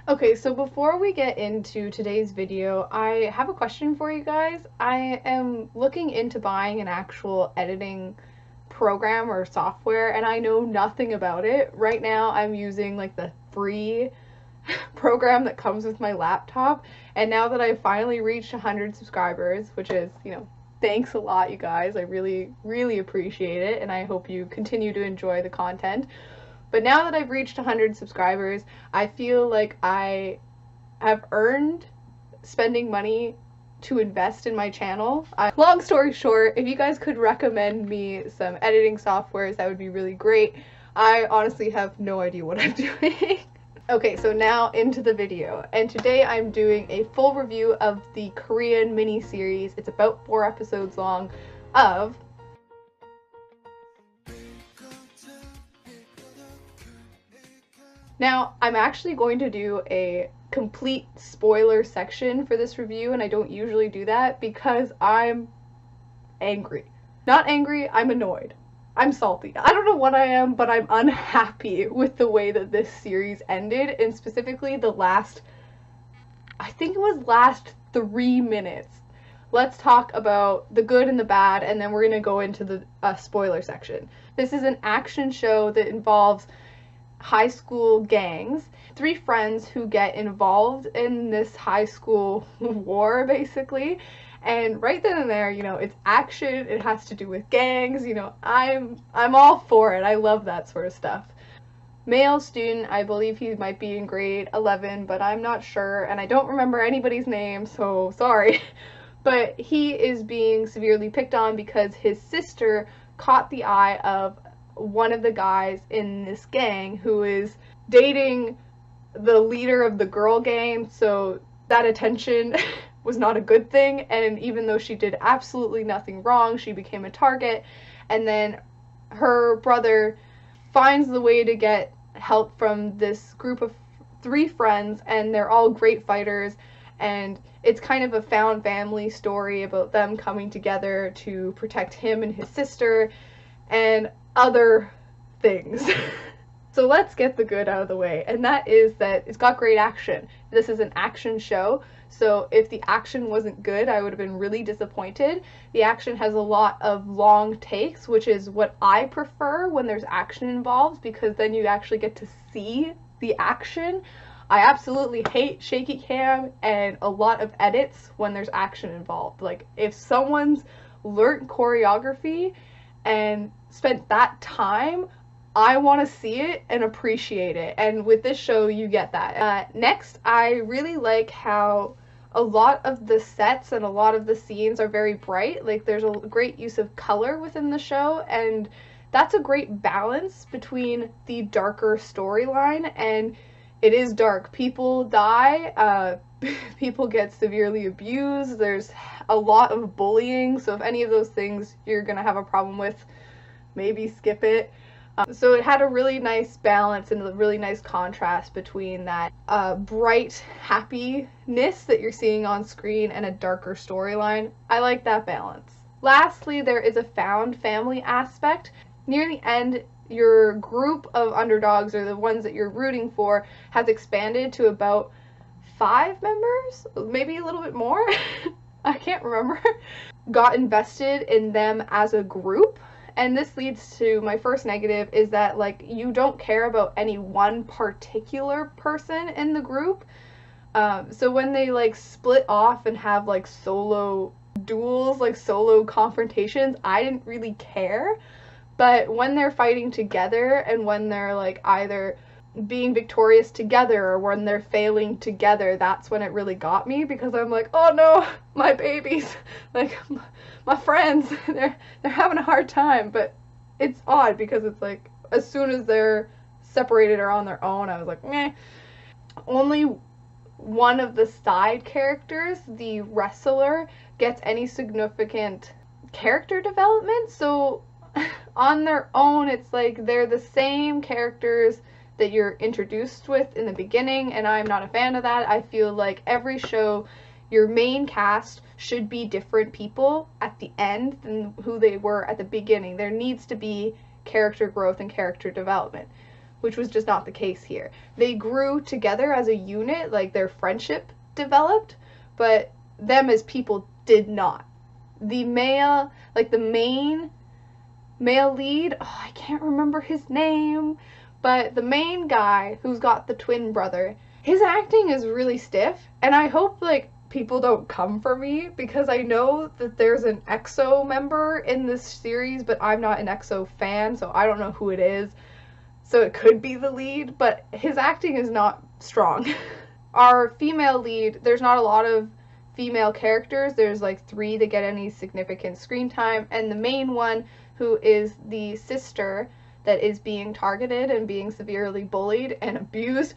Okay, so before we get into today's video, I have a question for you guys. I am looking into buying an actual editing program or software, and I know nothing about it. Right now, I'm using like the free program that comes with my laptop, and now that I've finally reached 100 subscribers, which is, thanks a lot, you guys. I really, really appreciate it, and I hope you continue to enjoy the content. But now that I've reached 100 subscribers, I feel like I have earned spending money to invest in my channel. Long story short, if you guys could recommend me some editing softwares, that would be really great. I honestly have no idea what I'm doing. Okay, so now into the video, and today I'm doing a full review of the Korean mini-series. It's about 4 episodes long of Now, I'm actually going to do a complete spoiler section for this review, and I don't usually do that because I'm angry. Not angry, I'm annoyed. I'm salty. I don't know what I am, but I'm unhappy with the way that this series ended, and specifically the last, I think it was last 3 minutes. Let's talk about the good and the bad, and then we're going to go into the spoiler section. This is an action show that involves high school gangs, 3 friends who get involved in this high school war, basically. And right then and there, it's action, it has to do with gangs, I'm all for it. I love that sort of stuff. Male student, I believe he might be in grade 11, but I'm not sure, and I don't remember anybody's name, so sorry. But he is being severely picked on because his sister caught the eye of one of the guys in this gang who is dating the leader of the girl gang, so that attention was not a good thing, and even though she did absolutely nothing wrong, she became a target. And then her brother finds the way to get help from this group of 3 friends, and they're all great fighters, and it's kind of a found family story about them coming together to protect him and his sister and other things. So let's get the good out of the way, and that is that it's got great action. This is an action show, so if the action wasn't good, I would have been really disappointed. The action has a lot of long takes, which is what I prefer when there's action involved, because then you actually get to see the action. I absolutely hate shaky cam and a lot of edits when there's action involved. Like, if someone's learnt choreography and spent that time, I want to see it and appreciate it, and with this show you get that. Next, I really like how a lot of the sets and a lot of the scenes are very bright. Like, there's a great use of color within the show, and that's a great balance between the darker storyline, and it is dark. People die, people get severely abused, there's a lot of bullying, so if any of those things you're gonna have a problem with, maybe skip it. So it had a really nice balance and a really nice contrast between that bright happiness that you're seeing on screen and a darker storyline. I like that balance. Lastly, there is a found family aspect. Near the end, your group of underdogs, or the ones that you're rooting for, has expanded to about 5 members, maybe a little bit more. I can't remember. Got invested in them as a group. And this leads to my first negative, is that, like, you don't care about any one particular person in the group. So when they, like, split off and have, like, solo duels, like, solo confrontations, I didn't really care. But when they're fighting together, and when they're, like, either being victorious together or when they're failing together, that's when it really got me, because I'm like, oh no, my babies, like, my friends, they're having a hard time. But it's odd because it's like, as soon as they're separated or on their own, I was like, meh. Only one of the side characters, the wrestler, gets any significant character development, so on their own, it's like they're the same characters that you're introduced with in the beginning, and I'm not a fan of that. I feel like every show, your main cast should be different people at the end than who they were at the beginning. There needs to be character growth and character development. which was just not the case here. They grew together as a unit, like their friendship developed, but them as people did not. The male, like the main male lead, oh, I can't remember his name, but the main guy who's got the twin brother, his acting is really stiff, and I hope like people don't come for me, because I know that there's an EXO member in this series, but I'm not an EXO fan, so I don't know who it is. So it could be the lead, but his acting is not strong. Our female lead, there's not a lot of female characters. There's like 3 that get any significant screen time, and the main one, who is the sister that is being targeted and being severely bullied and abused,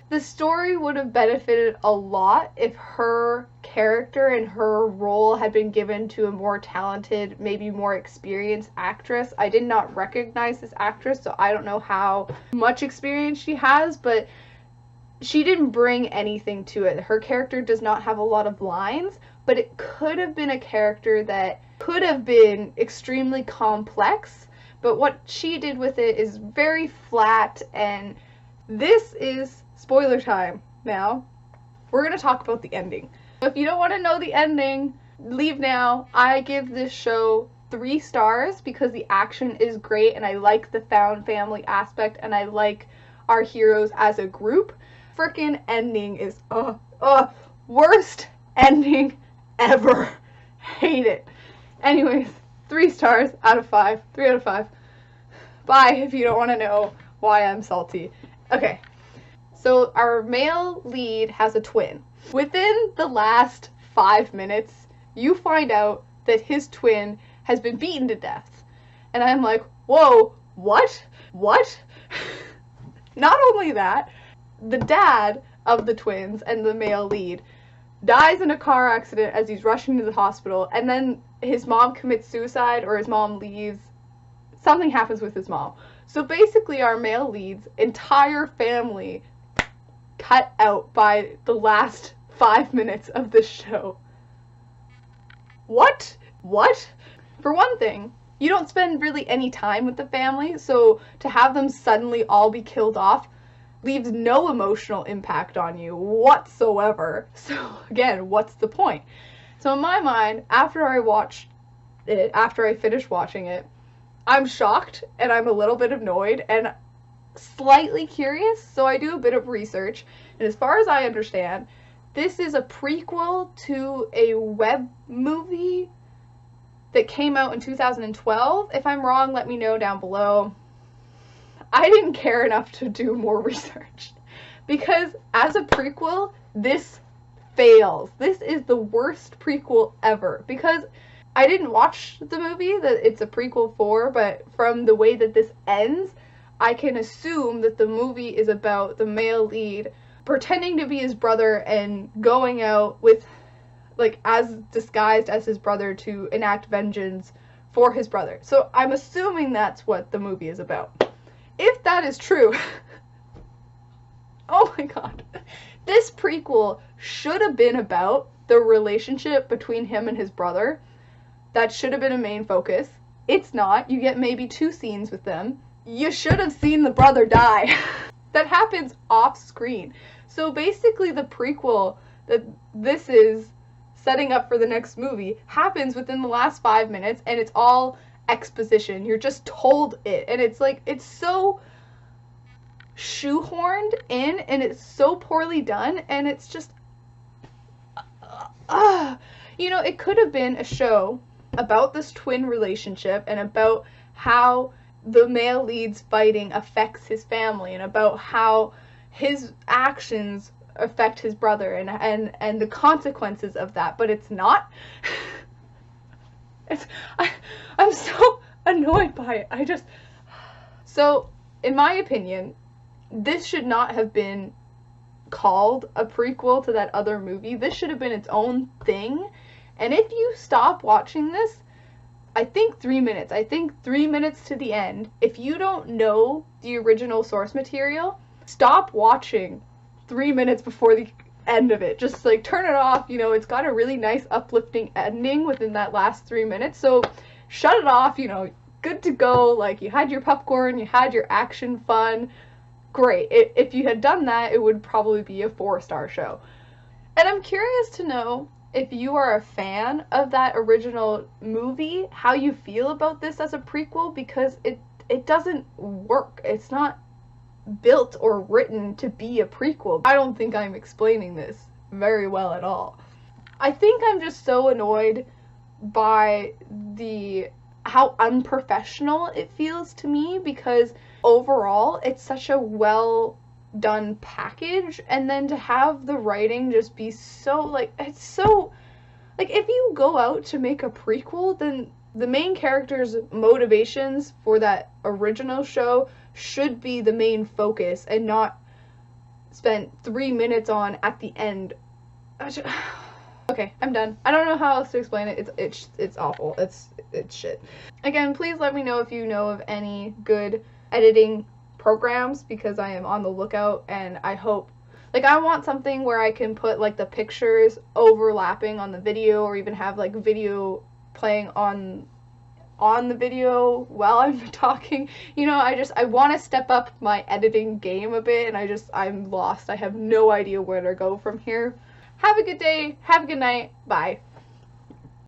the story would have benefited a lot if her character and her role had been given to a more talented, maybe more experienced actress. I did not recognize this actress, so I don't know how much experience she has, but she didn't bring anything to it. Her character does not have a lot of lines, but it could have been a character that could have been extremely complex, but what she did with it is very flat, and this is spoiler time now. We're going to talk about the ending. If you don't want to know the ending, leave now. I give this show 3 stars because the action is great, and I like the found family aspect, and I like our heroes as a group. Frickin' ending is worst ending ever. Hate it. Anyways, 3 stars out of 5. 3 out of 5. Bye if you don't want to know why I'm salty. Okay, so our male lead has a twin. Within the last 5 minutes, you find out that his twin has been beaten to death. And I'm like, whoa, what? What? Not only that, the dad of the twins and the male lead dies in a car accident as he's rushing to the hospital, and then his mom commits suicide, or his mom leaves. Something happens with his mom. So basically our male lead's entire family cut out by the last 5 minutes of this show. What? What? For one thing, you don't spend really any time with the family, so to have them suddenly all be killed off leaves no emotional impact on you whatsoever. So again, what's the point? So in my mind, after I finished watching it, I'm shocked, and I'm a little bit annoyed and slightly curious, so I do a bit of research, and as far as I understand, this is a prequel to a web movie that came out in 2012. If I'm wrong, let me know down below. I didn't care enough to do more research, because as a prequel, this fails. This is the worst prequel ever, because I didn't watch the movie that it's a prequel for, but from the way that this ends, I can assume that the movie is about the male lead pretending to be his brother and going out with, like, as disguised as his brother to enact vengeance for his brother. So I'm assuming that's what the movie is about. If that is true, oh my god, this prequel should have been about the relationship between him and his brother. That should have been a main focus. It's not. You get maybe 2 scenes with them. You should have seen the brother die. That happens off screen. So basically the prequel that this is setting up for the next movie happens within the last 5 minutes, and it's all exposition. You're just told it, and it's like, it's so shoehorned in, and it's so poorly done, and it's just you know, it could have been a show about this twin relationship and about how the male lead's fighting affects his family, and about how his actions affect his brother, and the consequences of that, but it's not. I'm so annoyed by it. So, in my opinion, this should not have been called a prequel to that other movie. This should have been its own thing. And if you stop watching this, I think 3 minutes. I think 3 minutes to the end. If you don't know the original source material, stop watching 3 minutes before the end of it. Just like turn it off. You know, it's got a really nice uplifting ending within that last 3 minutes. So shut it off, you know, good to go. Like, you had your popcorn, you had your action fun. Great. If you had done that, it would probably be a 4-star show. And I'm curious to know if you are a fan of that original movie, how you feel about this as a prequel, because it doesn't work. It's not built or written to be a prequel. I don't think I'm explaining this very well at all. I think I'm just so annoyed by how unprofessional it feels to me, because overall it's such a well done package, and then to have the writing just be so, like, it's so, like, if you go out to make a prequel, then the main character's motivations for that original show should be the main focus and not spent 3 minutes on at the end. Okay, I'm done. I don't know how else to explain it. It's awful. It's shit. Again, please let me know if you know of any good editing programs, because I am on the lookout, and I hope, like, I want something where I can put, like, the pictures overlapping on the video, or even have, like, video playing on the video while I'm talking. You know, I want to step up my editing game a bit, and I'm lost. I have no idea where to go from here. Have a good day. Have a good night. Bye.